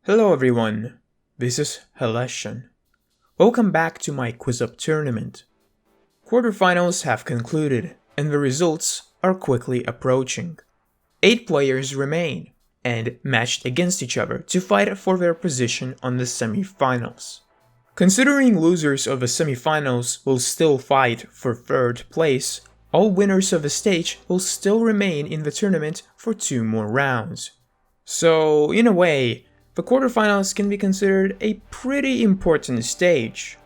Hello everyone, this is Hellession. Welcome back to my QuizUp tournament. Quarterfinals have concluded and the results are quickly approaching. 8 players remain and matched against each other to fight for their position on the semifinals. Considering losers of the semifinals will still fight for 3rd place, all winners of the stage will still remain in the tournament for 2 more rounds. So, in a way, the quarterfinals can be considered a pretty important stage.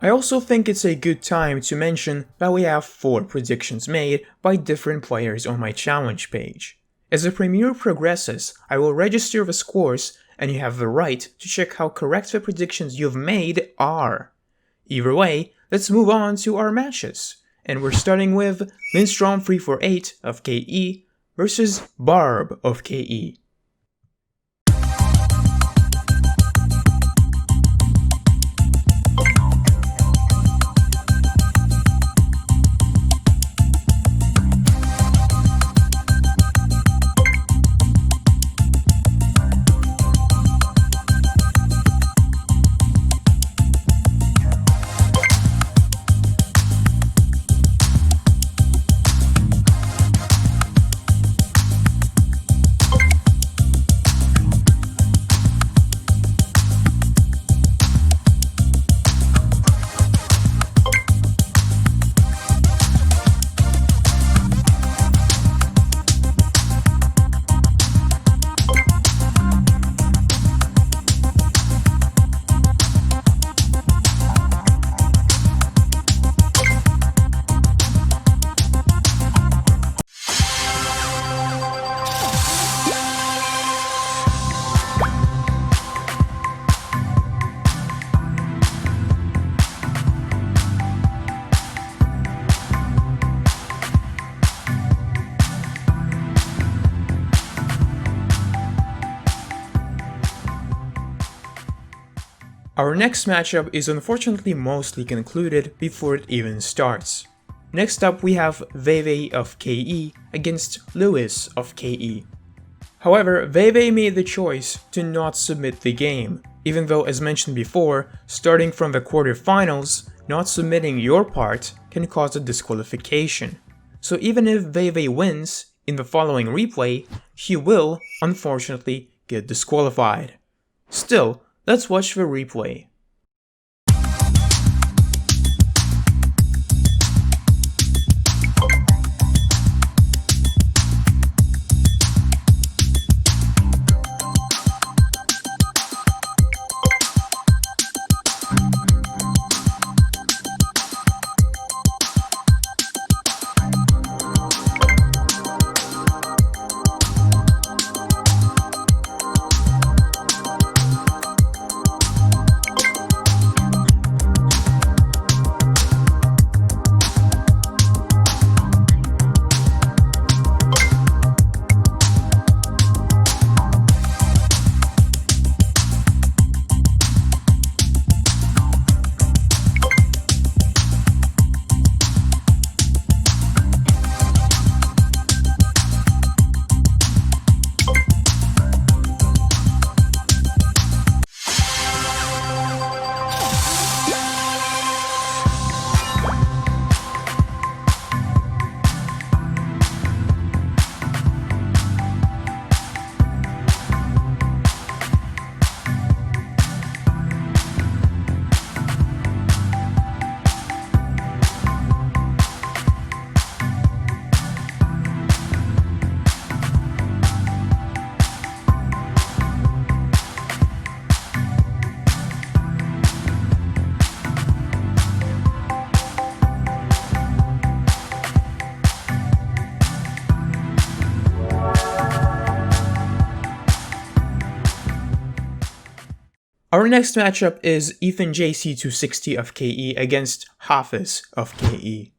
I also think it's a good time to mention that we have 4 predictions made by different players on my challenge page. As the premiere progresses, I will register the scores and you have the right to check how correct the predictions you've made are. Either way, let's move on to our matches. And we're starting with Lindstrom348 of KE versus Barb of KE. Our next matchup is unfortunately mostly concluded before it even starts. Next up we have VEVE of KE against Lewis of KE. However, VEVE made the choice to not submit the game, even though as mentioned before, starting from the quarterfinals, not submitting your part can cause a disqualification. So even if VEVE wins in the following replay, he will, unfortunately, get disqualified. Still, let's watch the replay. Our next matchup is Ethan JC260 of KE against Hafiz of KE.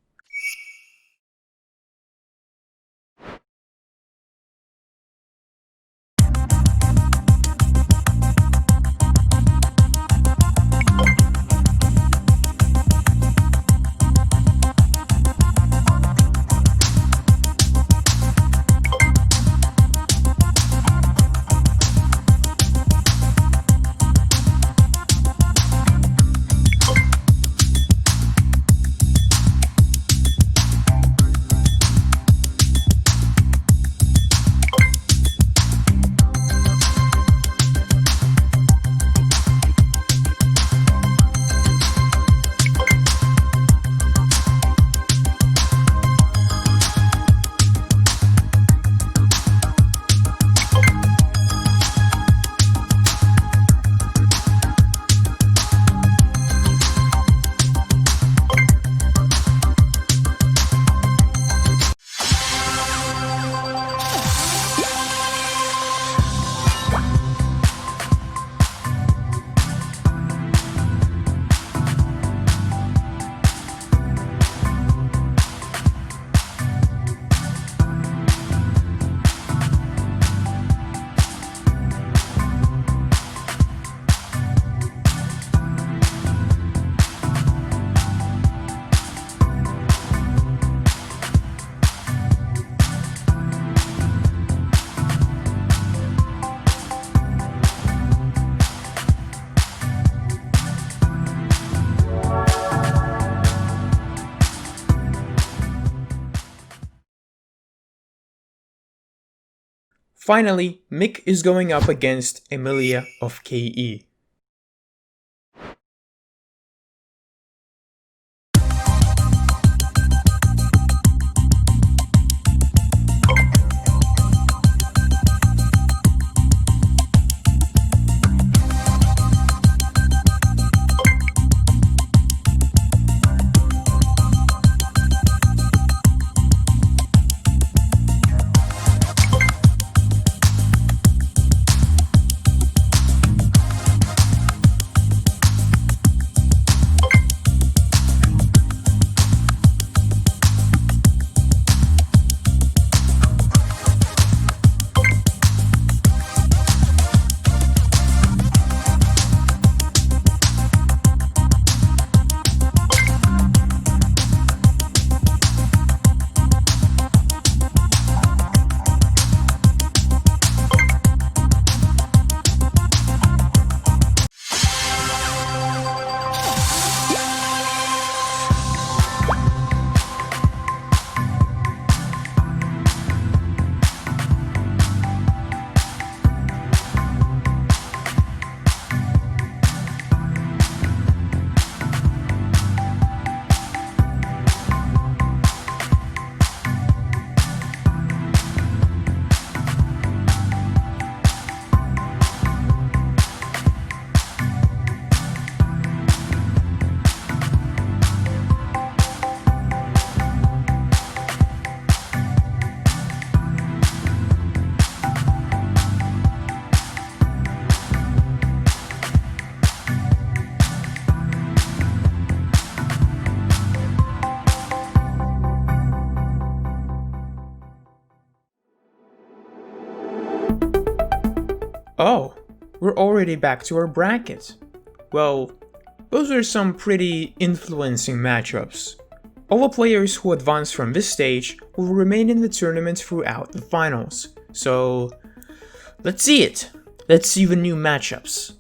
Finally, Mick is going up against Emilia of KE. Oh, we're already back to our bracket. Well, those are some pretty influencing matchups. All the players who advance from this stage will remain in the tournament throughout the finals. So, let's see it. Let's see the new matchups.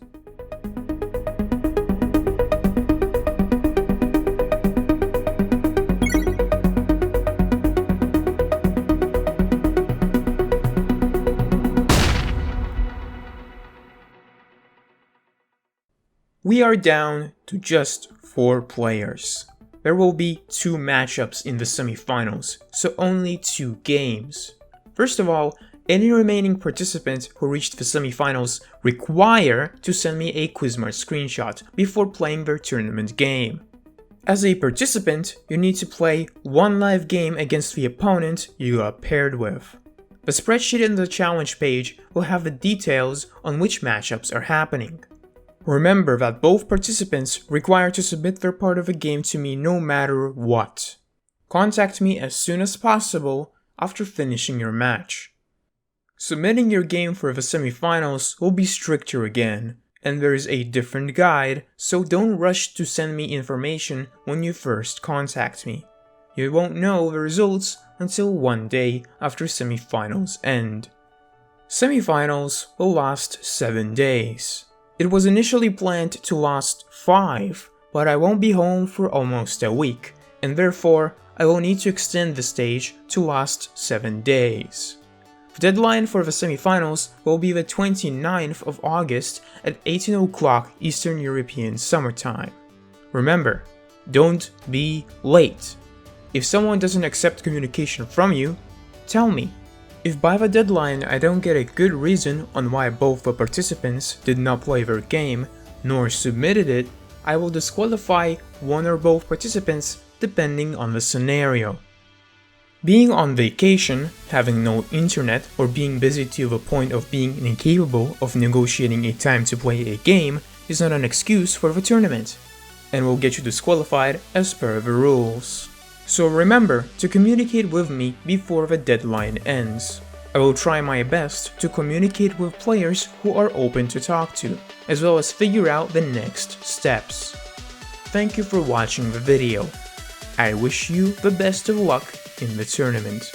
We are down to just 4 players. There will be 2 matchups in the semifinals, so only 2 games. First of all, any remaining participant who reached the semifinals require to send me a QuizMart screenshot before playing their tournament game. As a participant, you need to play 1 live game against the opponent you got paired with. The spreadsheet in the challenge page will have the details on which matchups are happening. Remember that both participants require to submit their part of the game to me no matter what. Contact me as soon as possible after finishing your match. Submitting your game for the semifinals will be stricter again, and there is a different guide, so don't rush to send me information when you first contact me. You won't know the results until 1 day after semifinals end. Semifinals will last 7 days. It was initially planned to last 5, but I won't be home for almost a week, and therefore I will need to extend the stage to last 7 days. The deadline for the semifinals will be the 29th of August at 18 o'clock Eastern European Summertime. Remember, don't be late. If someone doesn't accept communication from you, tell me. If by the deadline I don't get a good reason on why both the participants did not play their game, nor submitted it, I will disqualify one or both participants depending on the scenario. Being on vacation, having no internet, or being busy to the point of being incapable of negotiating a time to play a game is not an excuse for the tournament, and will get you disqualified as per the rules. So remember to communicate with me before the deadline ends. I will try my best to communicate with players who are open to talk to, as well as figure out the next steps. Thank you for watching the video. I wish you the best of luck in the tournament.